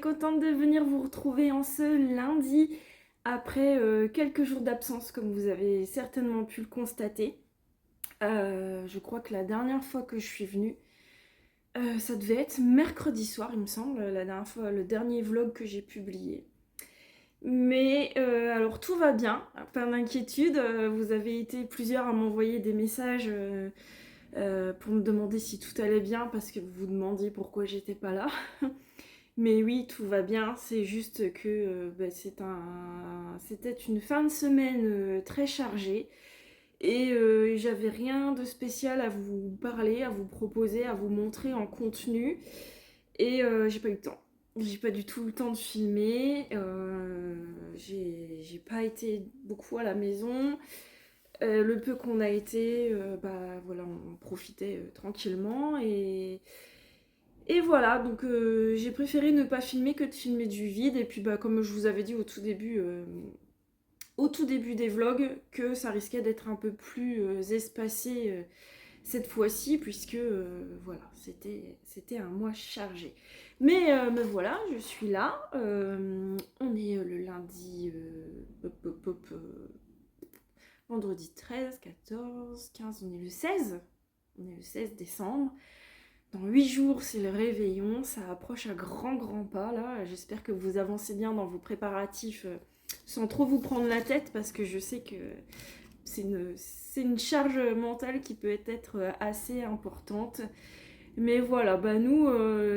contente de venir vous retrouver en ce lundi après quelques jours d'absence comme vous avez certainement pu le constater. Je crois que la dernière fois que je suis venue, ça devait être mercredi soir il me semble, la dernière fois, le dernier vlog que j'ai publié. Mais alors tout va bien, pas d'inquiétude, vous avez été plusieurs à m'envoyer des messages pour me demander si tout allait bien parce que vous vous demandiez pourquoi j'étais pas là. Mais oui, tout va bien, c'est juste que c'était une fin de semaine très chargée et j'avais rien de spécial à vous parler, à vous proposer, à vous montrer en contenu et j'ai pas eu le temps. J'ai pas du tout le temps de filmer, j'ai pas été beaucoup à la maison. Le peu qu'on a été, voilà, on profitait tranquillement et voilà, donc j'ai préféré ne pas filmer que de filmer du vide. Et puis comme je vous avais dit au tout début des vlogs, que ça risquait d'être un peu plus espacé cette fois-ci, puisque voilà, c'était un mois chargé. Mais voilà, je suis là. On est le lundi, vendredi 13, 14, 15, on est le 16. On est le 16 décembre. Dans 8 jours, c'est le réveillon, ça approche à grands pas là. J'espère que vous avancez bien dans vos préparatifs sans trop vous prendre la tête parce que je sais que c'est une charge mentale qui peut être assez importante. Mais voilà, nous,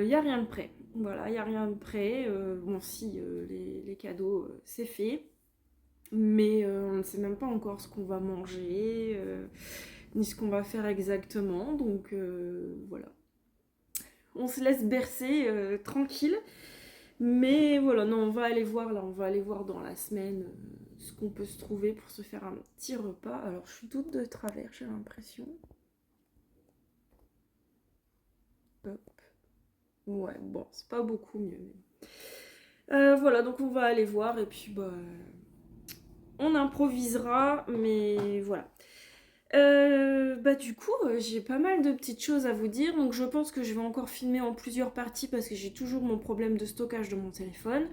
il n'y a rien de prêt. Voilà, il n'y a rien de prêt. Bon, si, les cadeaux, c'est fait. Mais on ne sait même pas encore ce qu'on va manger, ni ce qu'on va faire exactement. Donc voilà, on se laisse bercer tranquille. Mais voilà, non, on va aller voir là, on va aller voir dans la semaine ce qu'on peut se trouver pour se faire un petit repas. Alors je suis toute de travers, j'ai l'impression. Hop. Ouais, bon, c'est pas beaucoup mieux. Voilà, donc on va aller voir et puis on improvisera, mais voilà. Du coup, j'ai pas mal de petites choses à vous dire, donc je pense que je vais encore filmer en plusieurs parties parce que j'ai toujours mon problème de stockage de mon téléphone.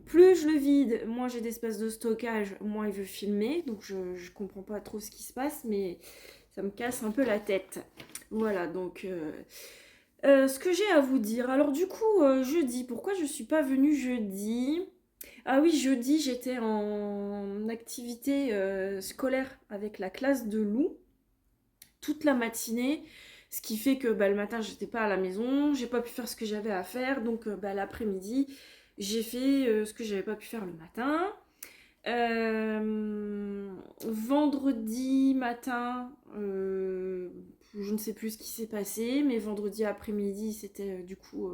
Plus je le vide, moins j'ai d'espace de stockage, moins il veut filmer, donc je comprends pas trop ce qui se passe, mais ça me casse un peu la tête. Voilà, donc ce que j'ai à vous dire. Alors du coup, jeudi, pourquoi je suis pas venue jeudi? Ah oui, jeudi, j'étais en activité scolaire avec la classe de Lou toute la matinée, ce qui fait que le matin j'étais pas à la maison, j'ai pas pu faire ce que j'avais à faire, donc l'après-midi j'ai fait ce que j'avais pas pu faire le matin. Vendredi matin, je ne sais plus ce qui s'est passé, mais vendredi après-midi c'était du coup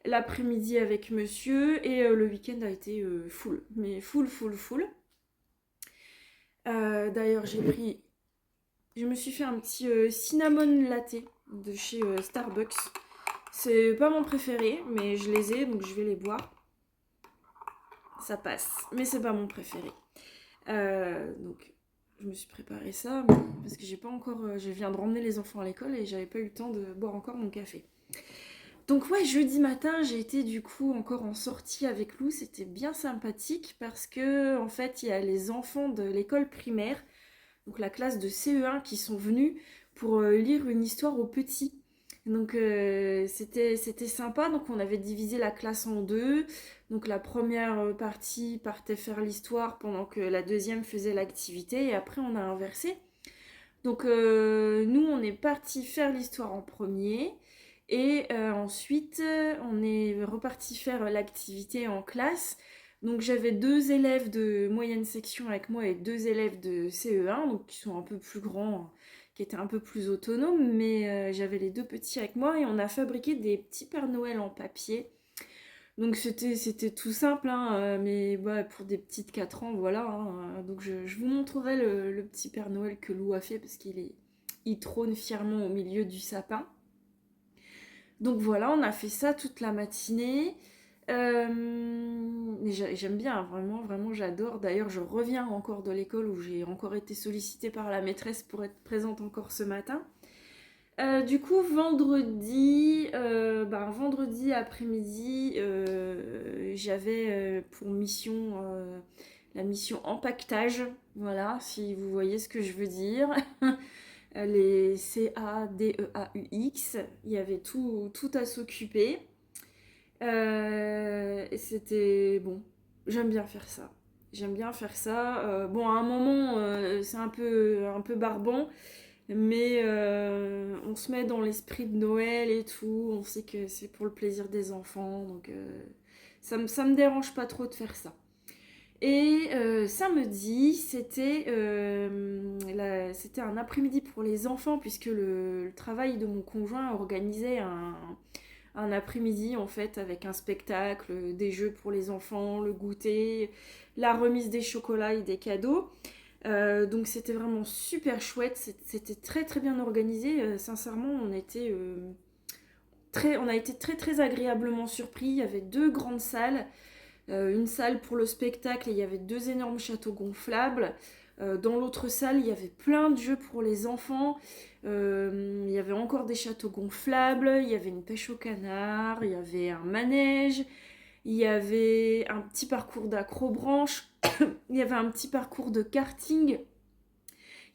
l'après-midi avec monsieur et le week-end a été full, mais full. D'ailleurs je me suis fait un petit cinnamon latte de chez Starbucks. C'est pas mon préféré, mais je les ai, donc je vais les boire. Ça passe, mais c'est pas mon préféré. Donc je me suis préparé ça, parce que j'ai pas encore... je viens de ramener les enfants à l'école et j'avais pas eu le temps de boire encore mon café. Donc ouais, jeudi matin, j'ai été du coup encore en sortie avec Lou. C'était bien sympathique parce que en fait, il y a les enfants de l'école primaire, donc la classe de CE1 qui sont venus pour lire une histoire aux petits. Donc c'était sympa, donc on avait divisé la classe en deux. Donc la première partie partait faire l'histoire pendant que la deuxième faisait l'activité et après on a inversé. Donc nous on est parti faire l'histoire en premier et ensuite on est reparti faire l'activité en classe. Donc j'avais deux élèves de moyenne section avec moi et deux élèves de CE1, donc qui sont un peu plus grands, qui étaient un peu plus autonomes, mais j'avais les deux petits avec moi et on a fabriqué des petits Pères Noël en papier. Donc c'était tout simple, hein, mais pour des petites 4 ans, voilà. Hein, donc je vous montrerai le petit Père Noël que Lou a fait parce il trône fièrement au milieu du sapin. Donc voilà, on a fait ça toute la matinée. J'aime bien, vraiment j'adore. D'ailleurs, je reviens encore de l'école où j'ai encore été sollicitée par la maîtresse pour être présente encore ce matin. Du coup, vendredi après-midi, j'avais pour mission la mission empaquetage. Voilà, si vous voyez ce que je veux dire. Les CADEAUX, il y avait tout à s'occuper. Et c'était bon, j'aime bien faire ça. J'aime bien faire ça. Bon, à un moment, c'est un peu barbant, mais on se met dans l'esprit de Noël et tout. On sait que c'est pour le plaisir des enfants, donc ça me dérange pas trop de faire ça. Et samedi, c'était un après-midi pour les enfants, puisque le travail de mon conjoint organisait un après-midi en fait avec un spectacle, des jeux pour les enfants, le goûter, la remise des chocolats et des cadeaux. Donc c'était vraiment super chouette, c'était très très bien organisé. Sincèrement, on a été très très agréablement surpris. Il y avait deux grandes salles, une salle pour le spectacle et il y avait deux énormes châteaux gonflables. Dans l'autre salle, il y avait plein de jeux pour les enfants. Il y avait encore des châteaux gonflables, il y avait une pêche au canard, il y avait un manège, il y avait un petit parcours d'acrobranche, il y avait un petit parcours de karting.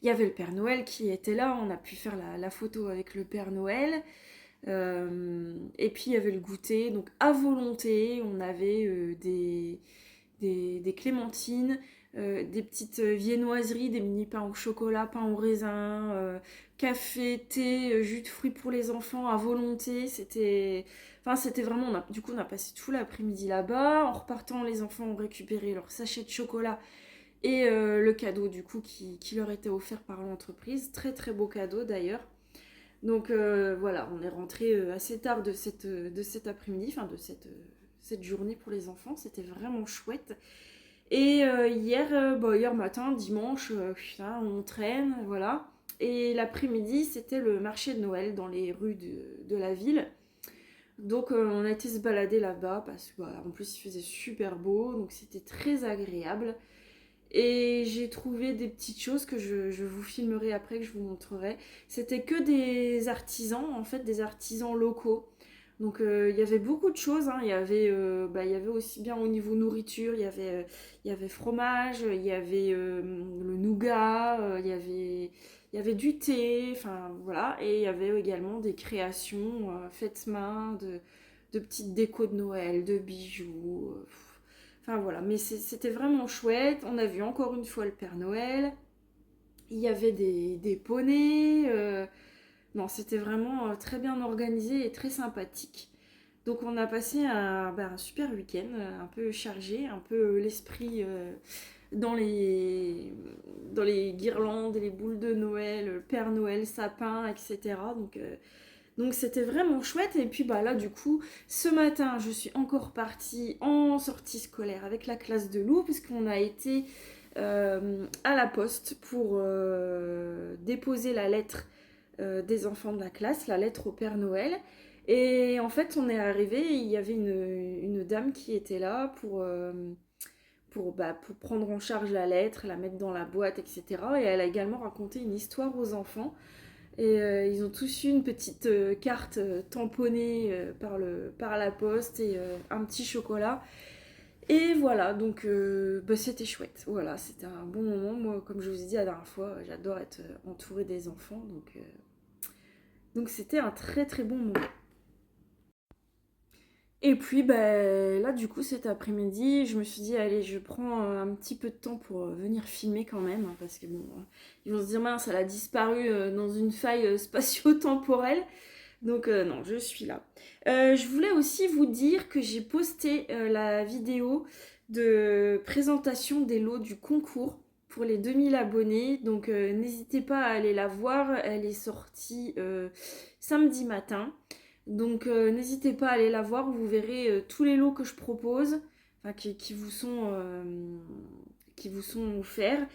Il y avait le Père Noël qui était là, on a pu faire la photo avec le Père Noël. Et puis il y avait le goûter, donc à volonté, on avait des clémentines, des petites viennoiseries, des mini pains au chocolat, pains au raisin, café, thé, jus de fruits pour les enfants à volonté. C'était vraiment, du coup on a passé tout l'après-midi là-bas. En repartant, les enfants ont récupéré leur sachet de chocolat et le cadeau du coup qui leur était offert par l'entreprise. Très très beau cadeau d'ailleurs. Donc voilà, on est rentré assez tard de cet après-midi, enfin cette journée pour les enfants, c'était vraiment chouette. Et hier matin, dimanche, putain, on traîne, voilà. Et l'après-midi, c'était le marché de Noël dans les rues de la ville. Donc on a été se balader là-bas parce que en plus il faisait super beau, donc c'était très agréable. Et j'ai trouvé des petites choses que je vous filmerai après, que je vous montrerai. C'était que des artisans, en fait, des artisans locaux. Donc il y avait beaucoup de choses, hein. Il y avait aussi bien au niveau nourriture, il y avait fromage, il y avait le nougat, il y avait du thé, enfin voilà. Et il y avait également des créations faites main, de petites décos de Noël, de bijoux. Enfin voilà, mais c'était vraiment chouette. On a vu encore une fois le Père Noël. Il y avait des poneys. Non, c'était vraiment très bien organisé et très sympathique. Donc on a passé un super week-end, un peu chargé, un peu l'esprit dans les guirlandes et les boules de Noël, le Père Noël, sapin, etc. Donc c'était vraiment chouette. Et puis là du coup, ce matin, je suis encore partie en sortie scolaire avec la classe de Lou, puisqu'on a été à la poste pour déposer la lettre des enfants de la classe, la lettre au Père Noël. Et en fait, on est arrivé et il y avait une dame qui était là pour prendre en charge la lettre, la mettre dans la boîte, etc. Et elle a également raconté une histoire aux enfants. Et ils ont tous eu une petite carte tamponnée par la poste et un petit chocolat. Et voilà, donc c'était chouette. Voilà, c'était un bon moment. Moi, comme je vous ai dit la dernière fois, j'adore être entourée des enfants. Donc c'était un très très bon moment. Et puis là, du coup, cet après-midi, je me suis dit, allez, je prends un petit peu de temps pour venir filmer quand même, hein, parce que bon, ils vont se dire, mince, elle a disparu dans une faille spatio-temporelle. Donc non, je suis là. Je voulais aussi vous dire que j'ai posté la vidéo de présentation des lots du concours pour les 2000 abonnés. Donc n'hésitez pas à aller la voir. Elle est sortie samedi matin. Donc n'hésitez pas à aller la voir. Vous verrez tous les lots que je propose, enfin, qui vous sont offerts.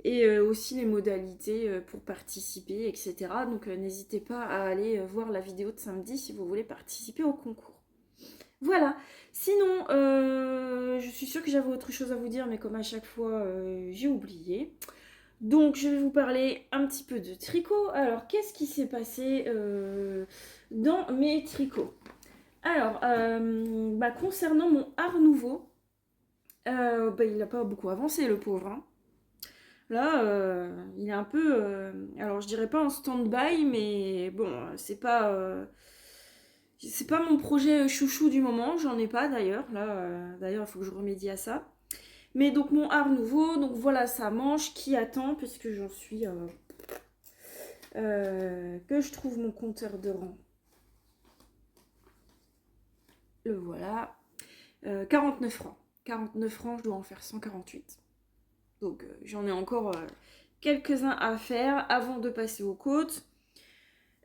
Et aussi les modalités pour participer, etc. Donc n'hésitez pas à aller voir la vidéo de samedi si vous voulez participer au concours. Voilà. Sinon, je suis sûre que j'avais autre chose à vous dire, mais comme à chaque fois, j'ai oublié. Donc je vais vous parler un petit peu de tricot. Alors qu'est-ce qui s'est passé dans mes tricots? Alors concernant mon art nouveau, il n'a pas beaucoup avancé le pauvre, hein. Là, il est un peu, alors je dirais pas en stand-by, mais bon, c'est pas mon projet chouchou du moment, j'en ai pas d'ailleurs. Là, d'ailleurs, il faut que je remédie à ça. Mais donc mon art nouveau, donc voilà sa manche qui attend, puisque j'en suis, que je trouve mon compteur de rang. Le voilà. 49 francs. 49 francs, je dois en faire 148. Donc j'en ai encore quelques-uns à faire avant de passer aux côtes.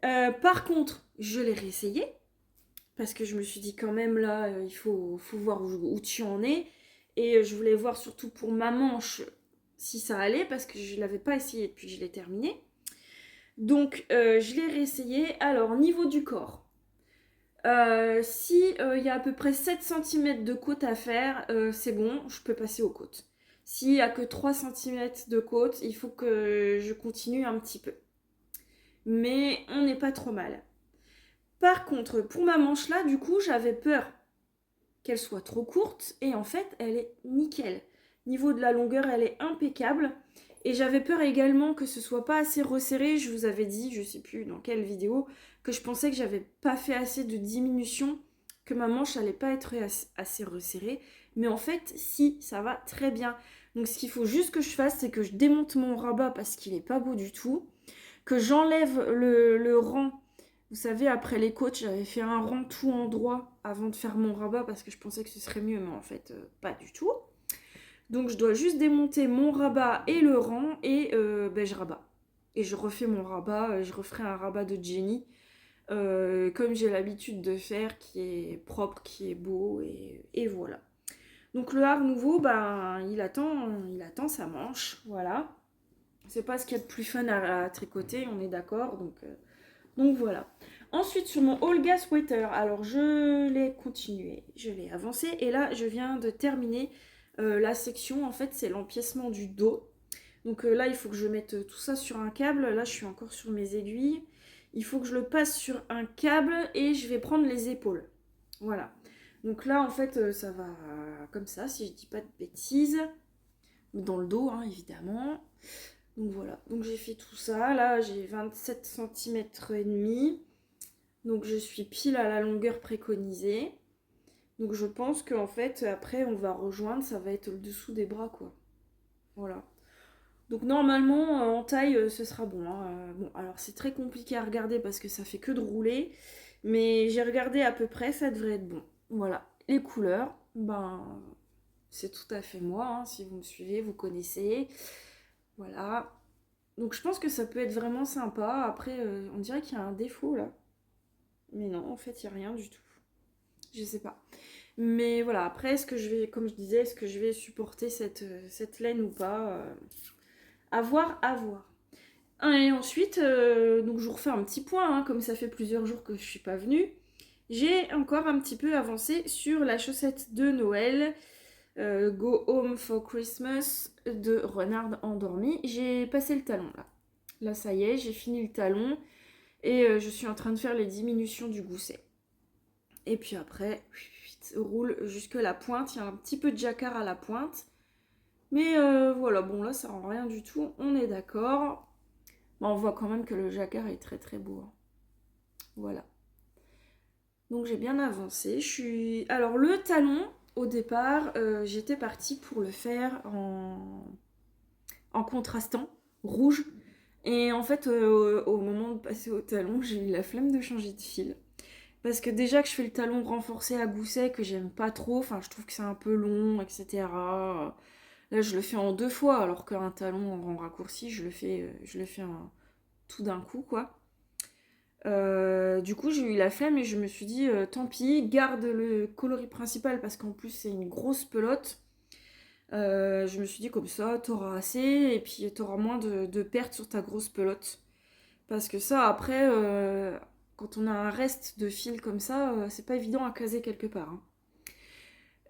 Par contre, je l'ai réessayé. Parce que je me suis dit quand même là, il faut voir où tu en es. Et je voulais voir surtout pour ma manche si ça allait. Parce que je ne l'avais pas essayé depuis que je l'ai terminé. Donc je l'ai réessayé. Alors niveau du corps. Si il y a à peu près 7 cm de côte à faire, c'est bon, je peux passer aux côtes. S'il n'y a que 3 cm de côte, il faut que je continue un petit peu. Mais on n'est pas trop mal. Par contre, pour ma manche là, du coup, j'avais peur qu'elle soit trop courte et en fait, elle est nickel. Niveau de la longueur, elle est impeccable. Et j'avais peur également que ce soit pas assez resserré. Je vous avais dit, je sais plus dans quelle vidéo, que je pensais que j'avais pas fait assez de diminution, que ma manche allait pas être assez resserrée. Mais en fait, si, ça va très bien. Donc ce qu'il faut juste que je fasse, c'est que je démonte mon rabat parce qu'il est pas beau du tout. Que j'enlève le rang. Vous savez, après les côtes, j'avais fait un rang tout en droit avant de faire mon rabat parce que je pensais que ce serait mieux, mais en fait, pas du tout. Donc je dois juste démonter mon rabat et le rang et je rabats. Et je refais mon rabat, je referai un rabat de Jenny comme j'ai l'habitude de faire, qui est propre, qui est beau et voilà. Donc le art nouveau, il attend sa manche, voilà. C'est pas ce qu'il y a de plus fun à tricoter, on est d'accord, donc voilà. Ensuite sur mon Olga Sweater, alors je l'ai continué, je l'ai avancé et là je viens de terminer la section, en fait c'est l'empiècement du dos. Donc là il faut que je mette tout ça sur un câble, là je suis encore sur mes aiguilles. Il faut que je le passe sur un câble et je vais prendre les épaules. Voilà. Donc là en fait ça va comme ça si je dis pas de bêtises. Dans le dos hein, évidemment. Donc voilà, donc j'ai fait tout ça. Là j'ai 27 cm et demi. Donc je suis pile à la longueur préconisée. Donc je pense qu'en fait après on va rejoindre, ça va être le dessous des bras quoi. Voilà. Donc normalement en taille ce sera bon, hein. Bon alors c'est très compliqué à regarder parce que ça fait que de rouler. Mais j'ai regardé à peu près, ça devrait être bon. Voilà. Les couleurs, c'est tout à fait moi. Hein. Si vous me suivez, vous connaissez. Voilà. Donc je pense que ça peut être vraiment sympa. Après, on dirait qu'il y a un défaut là. Mais non, en fait, il n'y a rien du tout. Je sais pas. Mais voilà, après, est-ce que je vais, comme je disais, est-ce que je vais supporter cette laine ou pas à voir, à voir. Et ensuite, donc je vous refais un petit point, hein, comme ça fait plusieurs jours que je suis pas venue. J'ai encore un petit peu avancé sur la chaussette de Noël, Go Home for Christmas de Renard Endormi. J'ai passé le talon là. Là, ça y est, j'ai fini le talon et je suis en train de faire les diminutions du gousset. Et puis après, roule jusque la pointe. Il y a un petit peu de jacquard à la pointe. Mais voilà, bon là, ça rend rien du tout. On est d'accord. On voit quand même que le jacquard est très très beau. Hein. Voilà. Donc j'ai bien avancé. Alors le talon, au départ, j'étais partie pour le faire en contrastant, rouge. Et en fait, au moment de passer au talon, j'ai eu la flemme de changer de fil. Parce que déjà que je fais le talon renforcé à gousset, que j'aime pas trop, enfin je trouve que c'est un peu long, etc. Là je le fais en 2 fois, alors qu'un talon en raccourci, je le fais tout d'un coup, quoi. Du coup, j'ai eu la flemme et je me suis dit, tant pis, garde le coloris principal parce qu'en plus, c'est une grosse pelote. Je me suis dit, comme ça, t'auras assez et puis t'auras moins de pertes sur ta grosse pelote. Parce que ça, après, quand on a un reste de fil comme ça, c'est pas évident à caser quelque part. Hein.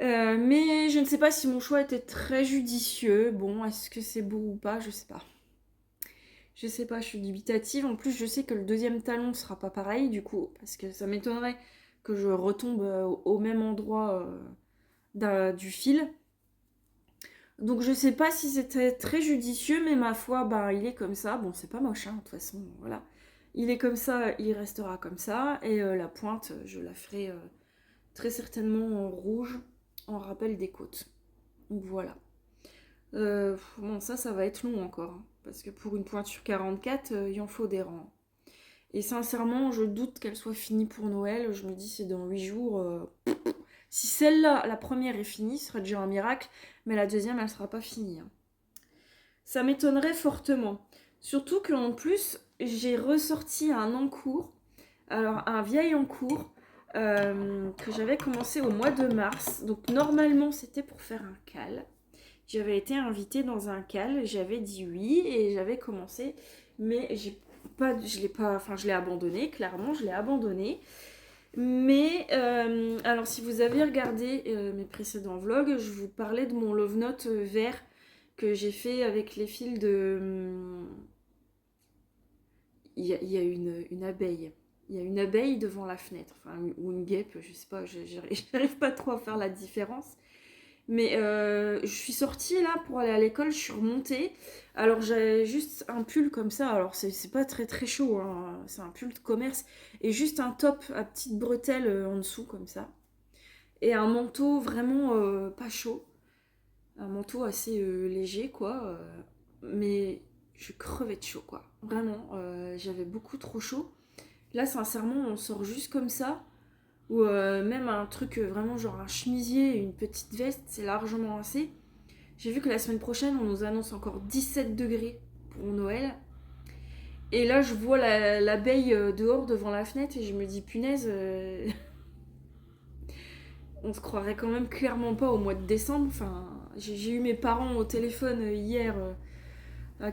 Mais je ne sais pas si mon choix était très judicieux. Bon, est-ce que c'est beau ou pas? Je sais pas. Je sais pas, je suis dubitative. En plus, je sais que le deuxième talon sera pas pareil, du coup, parce que ça m'étonnerait que je retombe au même endroit du fil. Donc je sais pas si c'était très judicieux, mais ma foi, bah il est comme ça. Bon, c'est pas moche, hein, de toute façon, voilà. Il est comme ça, il restera comme ça. Et la pointe, je la ferai très certainement en rouge, en rappel des côtes. Donc voilà. Bon, ça va être long encore, hein, parce que pour une pointure 44, il en faut des rangs. Et sincèrement, je doute qu'elle soit finie pour Noël. Je me dis, c'est dans 8 jours. Si celle-là, la première, est finie, ce serait déjà un miracle, mais la deuxième, elle sera pas finie, hein. Ça m'étonnerait fortement. Surtout qu'en plus, j'ai ressorti un encours, alors un vieil encours, que j'avais commencé au mois de mars. Donc normalement, c'était pour faire un cal. J'avais été invitée dans un cal, j'avais dit oui et j'avais commencé, mais je l'ai abandonné, clairement, je l'ai abandonné. Mais, alors si vous avez regardé mes précédents vlogs, je vous parlais de mon love note vert que j'ai fait avec les fils de... Il y a une abeille. Il y a une abeille devant la fenêtre, enfin, ou une guêpe, je sais pas, j'arrive pas trop à faire la différence. Mais je suis sortie là pour aller à l'école, je suis remontée. Alors j'avais juste un pull comme ça, alors c'est pas très très chaud, hein. C'est un pull de commerce. Et juste un top à petites bretelles en dessous comme ça. Et un manteau vraiment pas chaud. Un manteau assez léger quoi. Mais je crevais de chaud quoi. Vraiment, j'avais beaucoup trop chaud. Là sincèrement on sort juste comme ça. Ou même un truc vraiment genre un chemisier et une petite veste, c'est largement assez. J'ai vu que la semaine prochaine, on nous annonce encore 17 degrés pour Noël. Et là, je vois l'abeille dehors devant la fenêtre et je me dis, punaise, on se croirait quand même clairement pas au mois de décembre. Enfin, j'ai eu mes parents au téléphone hier,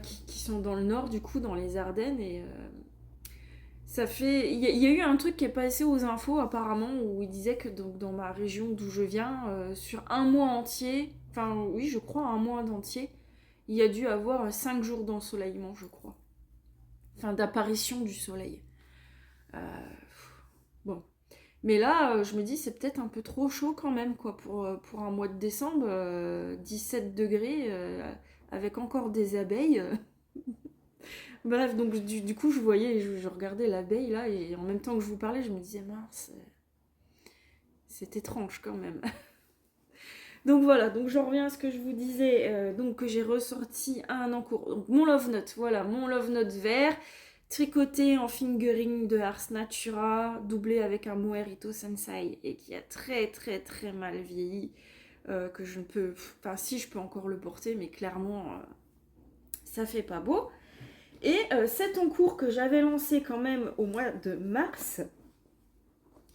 qui sont dans le nord, du coup, dans les Ardennes. Et ça fait. Il y a eu un truc qui est passé aux infos, apparemment, où il disait que donc, dans ma région d'où je viens, sur un mois entier, enfin, oui, je crois, un mois entier, il y a dû avoir 5 jours d'ensoleillement, je crois. Enfin, d'apparition du soleil. Euh, bon. Mais là, je me dis, c'est peut-être un peu trop chaud quand même, quoi, pour un mois de décembre. 17 degrés, avec encore des abeilles. Bref, donc du coup, je voyais, je regardais l'abeille là, et en même temps que je vous parlais, je me disais, mince, c'est étrange quand même. Donc voilà, donc j'en reviens à ce que je vous disais, donc que j'ai ressorti un encours. Donc mon love note, voilà, mon love note vert, tricoté en fingering de Ars Natura, doublé avec un mohair Ito Sensei, et qui a très très très mal vieilli, que je ne peux... Enfin si, je peux encore le porter, mais clairement, ça fait pas beau. Et cet encours que j'avais lancé quand même au mois de mars,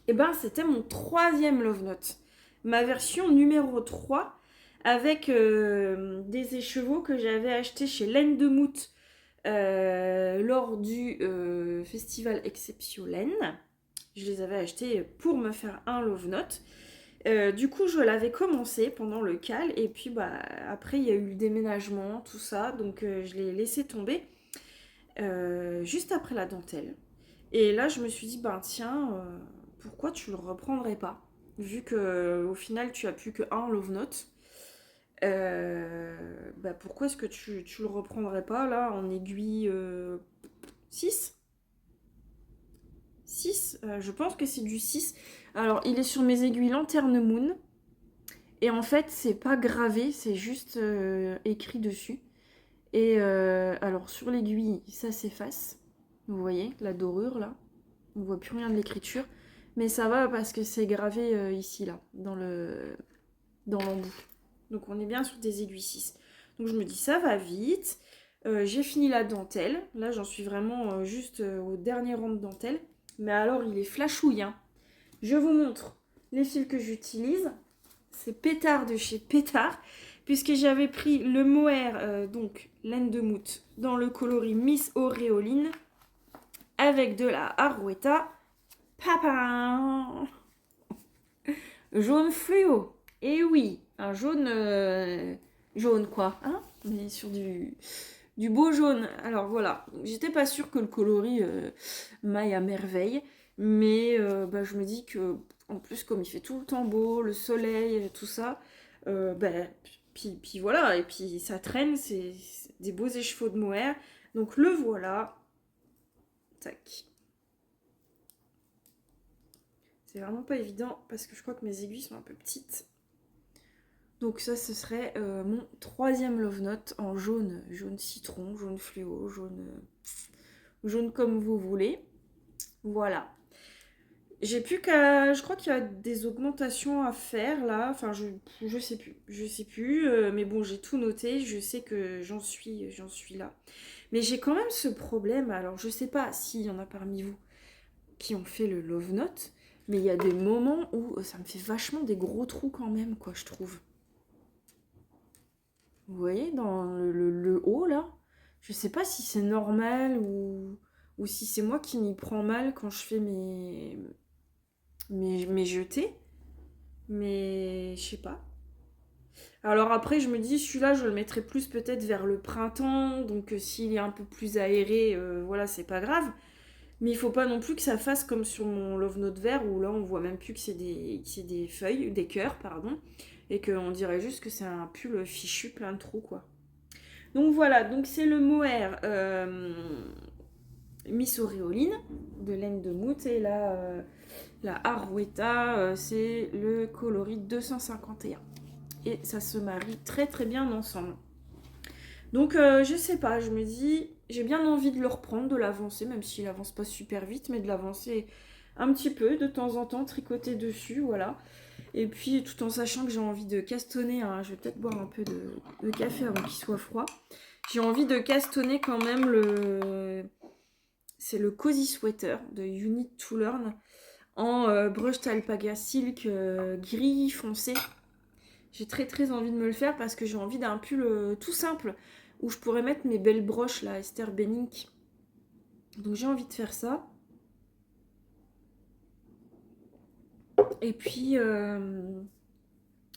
et ben c'était mon troisième love note. Ma version numéro 3 avec des écheveaux que j'avais achetés chez Laine de Mout lors du festival Exceptio Laine. Je les avais achetés pour me faire un love note. Du coup, je l'avais commencé pendant le cal et puis bah, après il y a eu le déménagement, tout ça, donc je l'ai laissé tomber juste après la dentelle. Et là, je me suis dit, ben tiens, pourquoi tu le reprendrais pas? Vu que au final, tu as plus que un love note. Bah pourquoi est-ce que tu le reprendrais pas là en aiguille 6? 6, je pense que c'est du 6. Alors, il est sur mes aiguilles Lanterne Moon. Et en fait, c'est pas gravé, c'est juste écrit dessus. Et alors, sur l'aiguille, ça s'efface. Vous voyez, la dorure là. On voit plus rien de l'écriture. Mais ça va parce que c'est gravé ici, là, dans l'embout. Donc on est bien sur des aiguilles 6. Donc je me dis, ça va vite. J'ai fini la dentelle. Là, j'en suis vraiment juste au dernier rang de dentelle. Mais alors, il est flashouille, hein. Je vous montre les fils que j'utilise. C'est Pétard de chez Pétard. Puisque j'avais pris le mohair, donc laine de moute, dans le coloris Miss Auréoline. Avec de la Arouetta. Papa, jaune fluo. Et oui, un jaune... jaune quoi, hein? Mais sur du beau jaune. Alors voilà, j'étais pas sûre que le coloris m'aille à merveille, mais je me dis que en plus comme il fait tout le temps beau, le soleil, tout ça, bah, puis voilà, et puis ça traîne, c'est des beaux écheveaux de mohair. Donc le voilà, tac. C'est vraiment pas évident parce que je crois que mes aiguilles sont un peu petites. Donc ça, ce serait mon troisième Love Note en jaune, jaune citron, jaune fluo, jaune comme vous voulez. Voilà. J'ai plus qu'à... Je crois qu'il y a des augmentations à faire là. Enfin, je sais plus. Je sais plus. Mais bon, j'ai tout noté. Je sais que j'en suis là. Mais j'ai quand même ce problème. Alors, je sais pas s'il y en a parmi vous qui ont fait le Love Note. Mais il y a des moments où ça me fait vachement des gros trous quand même, quoi, je trouve. Vous voyez, dans le haut, là, je sais pas si c'est normal ou si c'est moi qui m'y prends mal quand je fais mes jetés. Mais je sais pas. Alors après, je me dis, celui-là, je le mettrai plus peut-être vers le printemps. Donc s'il est un peu plus aéré, voilà, c'est pas grave. Mais il faut pas non plus que ça fasse comme sur mon Love Note vert où là, on voit même plus que c'est des feuilles, des cœurs, pardon. Et qu'on dirait juste que c'est un pull fichu plein de trous, quoi. Donc voilà, donc c'est le mohair Miss Auréoline de laine de moute et la Arouetta, c'est le coloris 251. Et ça se marie très très bien ensemble. Donc je sais pas, je me dis, j'ai bien envie de le reprendre, de l'avancer, même s'il avance pas super vite, mais de l'avancer un petit peu de temps en temps, tricoter dessus, voilà. Et puis tout en sachant que j'ai envie de castonner, hein, je vais peut-être boire un peu de café avant qu'il soit froid. J'ai envie de castonner quand même c'est le Cozy Sweater de You Need to Learn en brushed alpaga silk gris foncé. J'ai très très envie de me le faire parce que j'ai envie d'un pull tout simple où je pourrais mettre mes belles broches là, Esther Benink. Donc j'ai envie de faire ça. Et puis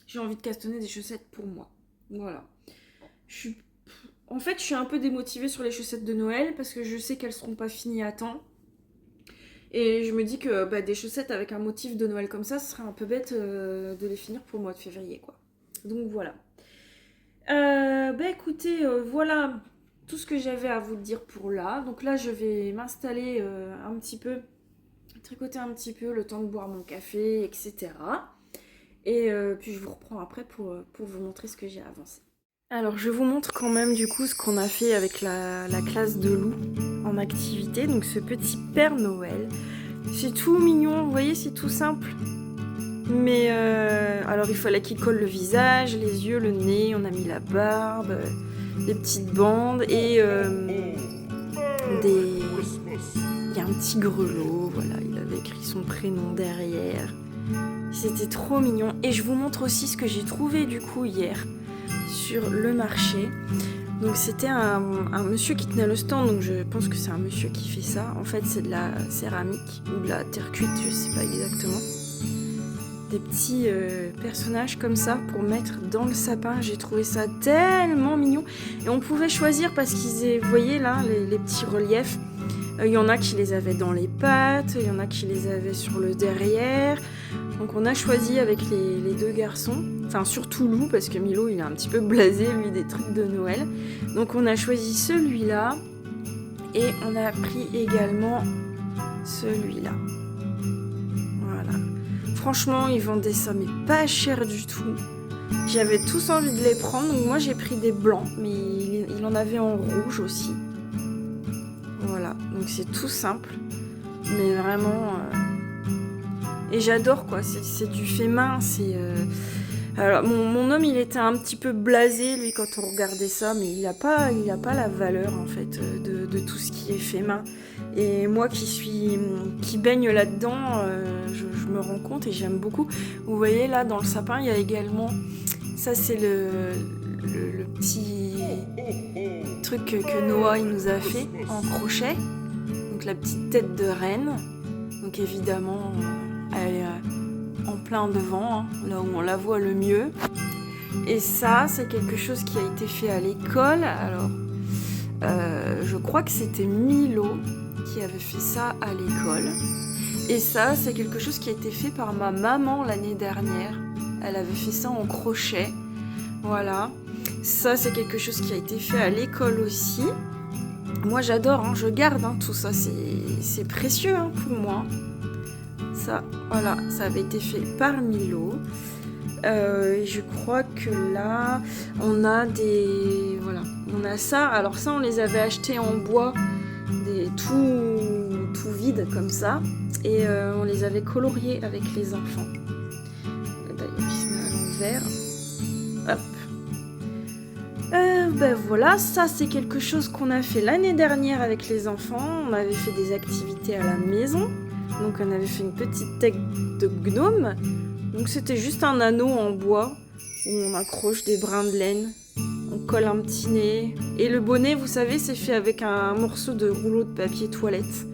j'ai envie de castonner des chaussettes pour moi. Voilà. En fait, je suis un peu démotivée sur les chaussettes de Noël parce que je sais qu'elles seront pas finies à temps. Et je me dis que des chaussettes avec un motif de Noël comme ça, ce serait un peu bête de les finir pour le mois de février, quoi. Donc voilà. Écoutez, voilà tout ce que j'avais à vous dire pour là. Donc là, je vais m'installer un petit peu, tricoter un petit peu le temps de boire mon café, etc. Et puis je vous reprends après pour vous montrer ce que j'ai avancé. Alors je vous montre quand même du coup ce qu'on a fait avec la classe de Lou en activité. Donc ce petit Père Noël. C'est tout mignon, vous voyez, c'est tout simple. Mais alors il fallait qu'il colle le visage, les yeux, le nez, on a mis la barbe, des petites bandes et il y a un petit grelot, voilà, il avait écrit son prénom derrière. C'était trop mignon. Et je vous montre aussi ce que j'ai trouvé du coup hier sur le marché. Donc c'était un monsieur qui tenait le stand, donc je pense que c'est un monsieur qui fait ça. En fait c'est de la céramique ou de la terre cuite, je sais pas exactement. Des petits personnages comme ça pour mettre dans le sapin. J'ai trouvé ça tellement mignon. Et on pouvait choisir parce qu'ils, vous voyez là, les petits reliefs. Il y en a qui les avaient dans les pattes, il y en a qui les avaient sur le derrière. Donc on a choisi avec les deux garçons. Enfin surtout Lou parce que Milo il est un petit peu blasé lui des trucs de Noël. Donc on a choisi celui-là. Et on a pris également celui-là. Voilà. Franchement, ils vendaient ça, mais pas cher du tout. J'avais tous envie de les prendre, donc moi j'ai pris des blancs, mais il en avait en rouge aussi. Voilà, donc c'est tout simple, mais vraiment... Et j'adore quoi, c'est du fait main, c'est... Alors mon homme il était un petit peu blasé lui quand on regardait ça, mais il a pas la valeur en fait de tout ce qui est fait main. Et moi qui baigne là-dedans, je me rends compte et j'aime beaucoup. Vous voyez là dans le sapin il y a également, ça c'est le petit truc que Noah il nous a fait en crochet. Donc la petite tête de reine. Donc évidemment elle est en plein devant, hein, là où on la voit le mieux. Et ça, c'est quelque chose qui a été fait à l'école. Alors, Je crois que c'était Milo qui avait fait ça à l'école. Et ça, c'est quelque chose qui a été fait par ma maman l'année dernière. Elle avait fait ça en crochet. Voilà. Ça, c'est quelque chose qui a été fait à l'école aussi. Moi, j'adore, hein, je garde tout ça. C'est précieux pour moi. Ça, voilà, ça avait été fait par Milo. Je crois que là, on a des... Voilà, on a ça. Alors ça, on les avait achetés en bois, tout vide comme ça. Et on les avait coloriés avec les enfants. D'ailleurs, il se met à l'envers. Hop. Ben voilà, ça c'est quelque chose qu'on a fait l'année dernière avec les enfants. On avait fait des activités à la maison. Donc on avait fait une petite tête de gnome. Donc c'était juste un anneau en bois où on accroche des brins de laine. On colle un petit nez. Et le bonnet, vous savez, c'est fait avec un morceau de rouleau de papier toilette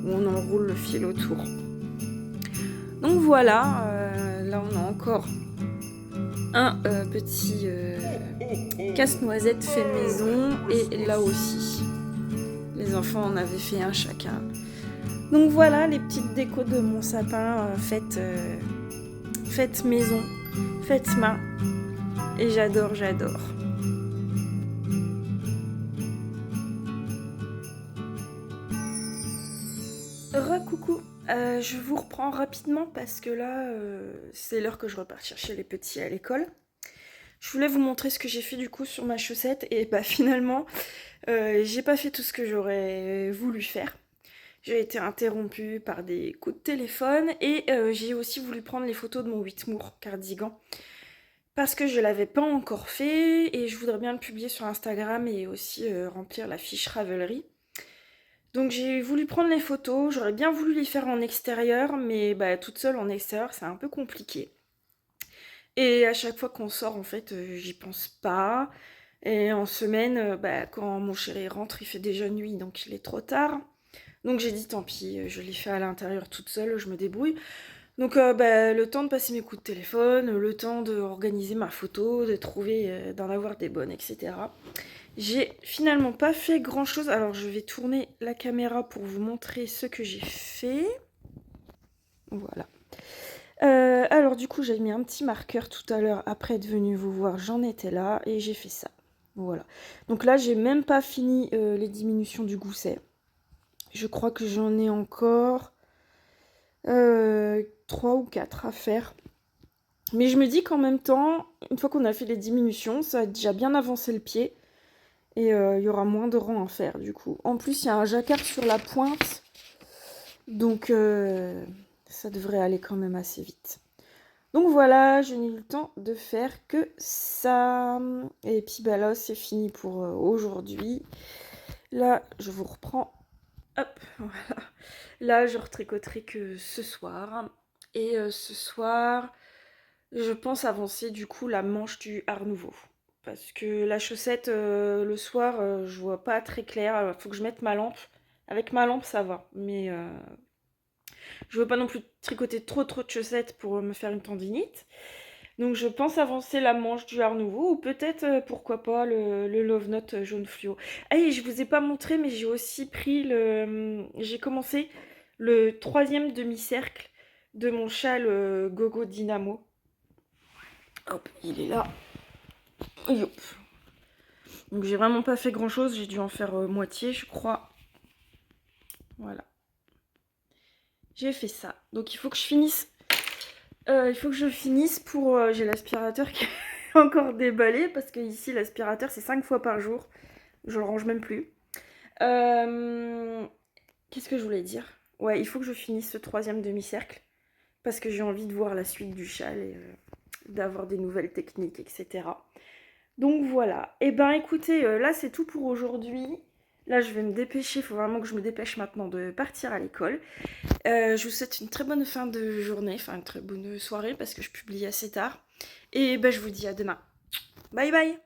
où on enroule le fil autour. Donc voilà, là on a encore un petit casse-noisette fait maison et là aussi les enfants en avaient fait un chacun. Donc voilà les petites décos de mon sapin faites maison, faites main et j'adore. Coucou, je vous reprends rapidement parce que là c'est l'heure que je repars chercher les petits à l'école. Je voulais vous montrer ce que j'ai fait du coup sur ma chaussette et bah finalement j'ai pas fait tout ce que j'aurais voulu faire. J'ai été interrompue par des coups de téléphone et j'ai aussi voulu prendre les photos de mon Whitmoor cardigan parce que je l'avais pas encore fait et je voudrais bien le publier sur Instagram et aussi remplir la fiche Ravelry. Donc j'ai voulu prendre les photos, j'aurais bien voulu les faire en extérieur mais bah, toute seule en extérieur c'est un peu compliqué. Et à chaque fois qu'on sort, en fait, j'y pense pas. Et en semaine, bah, quand mon chéri rentre, il fait déjà nuit, donc il est trop tard. Donc j'ai dit tant pis, je l'ai fait à l'intérieur toute seule, je me débrouille. Donc bah, le temps de passer mes coups de téléphone, le temps d'organiser ma photo, de trouver, d'en avoir des bonnes, etc. J'ai finalement pas fait grand chose. Alors je vais tourner la caméra pour vous montrer ce que j'ai fait. Voilà. Alors du coup j'ai mis un petit marqueur tout à l'heure après être venue vous voir, j'en étais là et j'ai fait ça. Voilà. Donc là j'ai même pas fini les diminutions du gousset. Je crois que j'en ai encore 3 ou 4 à faire. Mais je me dis qu'en même temps, une fois qu'on a fait les diminutions, ça a déjà bien avancé le pied. Et il y aura moins de rangs à faire du coup. En plus il y a un jacquard sur la pointe. Donc ça devrait aller quand même assez vite. Donc voilà, je n'ai eu le temps de faire que ça. Et puis bah là, c'est fini pour aujourd'hui. Là, je vous reprends. Hop, voilà. Là, je retricoterai que ce soir. Et ce soir, je pense avancer du coup la manche du Art Nouveau. Parce que la chaussette, le soir, je vois pas très clair. Faut que je mette ma lampe. Avec ma lampe, ça va. Mais je veux pas non plus tricoter trop de chaussettes pour me faire une tendinite. Donc je pense avancer la manche du Art Nouveau ou peut-être, pourquoi pas, le Love Note jaune fluo. Ah et je vous ai pas montré mais j'ai aussi pris j'ai commencé le 3e demi-cercle de mon châle Gogo Dynamo. Hop, il est là. Et hop. Donc j'ai vraiment pas fait grand chose, j'ai dû en faire moitié je crois. Voilà. J'ai fait ça. Donc il faut que je finisse. Pour... j'ai l'aspirateur qui est encore déballé parce que ici l'aspirateur c'est 5 fois par jour. Je le range même plus. Qu'est-ce que je voulais dire? Ouais, il faut que je finisse ce 3e demi-cercle parce que j'ai envie de voir la suite du châle et d'avoir des nouvelles techniques, etc. Donc voilà. Et ben écoutez, là c'est tout pour aujourd'hui. Là je vais me dépêcher, il faut vraiment que je me dépêche maintenant de partir à l'école. Je vous souhaite une très bonne fin de journée, enfin une très bonne soirée parce que je publie assez tard. Et ben je vous dis à demain. Bye bye!